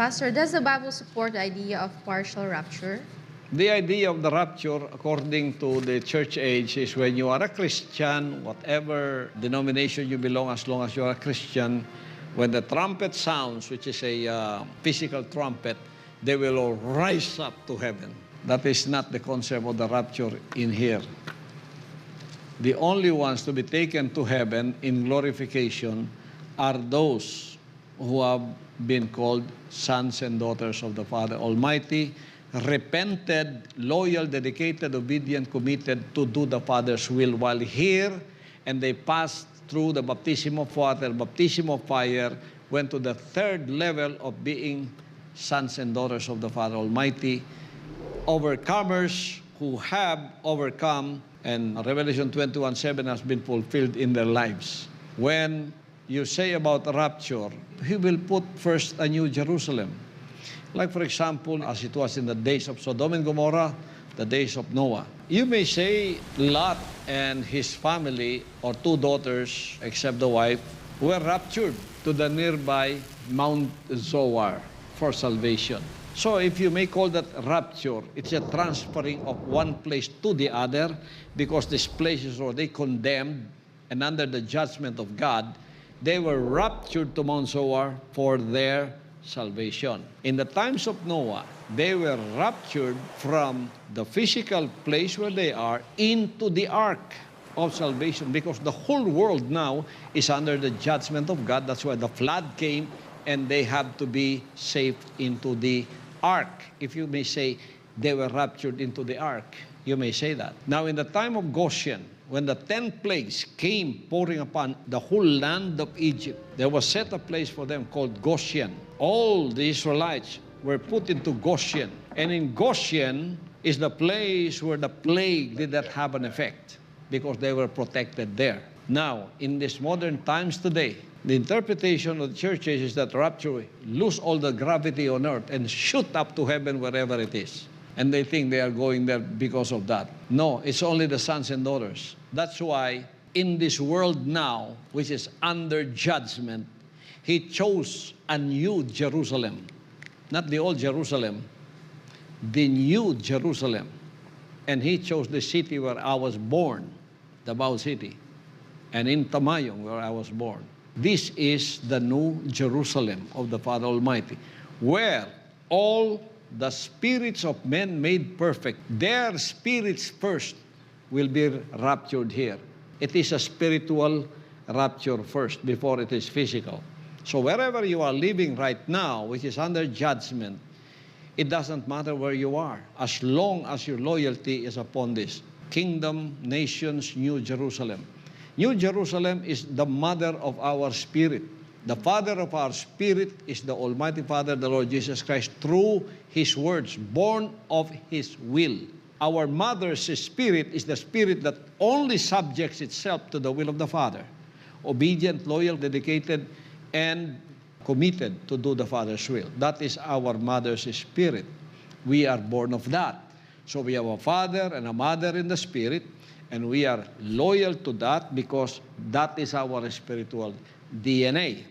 Pastor, does the Bible support the idea of partial rapture? The idea of the rapture, according to the church age, is when you are a Christian, whatever denomination you belong, as long as you are a Christian, when the trumpet sounds, which is a physical trumpet, they will all rise up to heaven. That is not the concept of the rapture in here. The only ones to be taken to heaven in glorification are those who have been called sons and daughters of the Father Almighty, repented, loyal, dedicated, obedient, committed to do the Father's will while here, and they passed through the baptism of water, baptism of fire, went to the third level of being sons and daughters of the Father Almighty, overcomers who have overcome, and Revelation 21:7 has been fulfilled in their lives. When you say about rapture, He will put first a new Jerusalem. Like, for example, as it was in the days of Sodom and Gomorrah, the days of Noah. You may say Lot and his family, or two daughters, except the wife, were raptured to the nearby Mount Zoar for salvation. So if you may call that rapture, it's a transferring of one place to the other, because these places were they condemned and under the judgment of God. They were raptured to Mount Zoar for their salvation. In the times of Noah, they were raptured from the physical place where they are into the ark of salvation, because the whole world now is under the judgment of God. That's why the flood came, and they have to be saved into the ark. If you may say they were raptured into the ark, you may say that. Now, in the time of Goshen, when the 10 plagues came pouring upon the whole land of Egypt, there was set a place for them called Goshen. All the Israelites were put into Goshen. And in Goshen is the place where the plague did not have an effect, because they were protected there. Now, in these modern times today, the interpretation of the churches is that rapture lose all the gravity on earth and shoot up to heaven wherever it is. And they think they are going there because of that. No, it's only the sons and daughters. That's why in this world now, which is under judgment, He chose a new Jerusalem. Not the old Jerusalem, the new Jerusalem. And He chose the city where I was born, Davao City, and in Tamayong where I was born. This is the new Jerusalem of the Father Almighty, where all the spirits of men made perfect, their spirits first will be raptured here. It is a spiritual rapture first before it is physical. So wherever you are living right now, which is under judgment, it doesn't matter where you are, as long as your loyalty is upon this kingdom, nations, New Jerusalem. New Jerusalem is the mother of our spirit. The Father of our spirit is the Almighty Father, the Lord Jesus Christ, through His words, born of His will. Our mother's spirit is the spirit that only subjects itself to the will of the Father. Obedient, loyal, dedicated, and committed to do the Father's will. That is our mother's spirit. We are born of that. So we have a father and a mother in the spirit, and we are loyal to that because that is our spiritual DNA.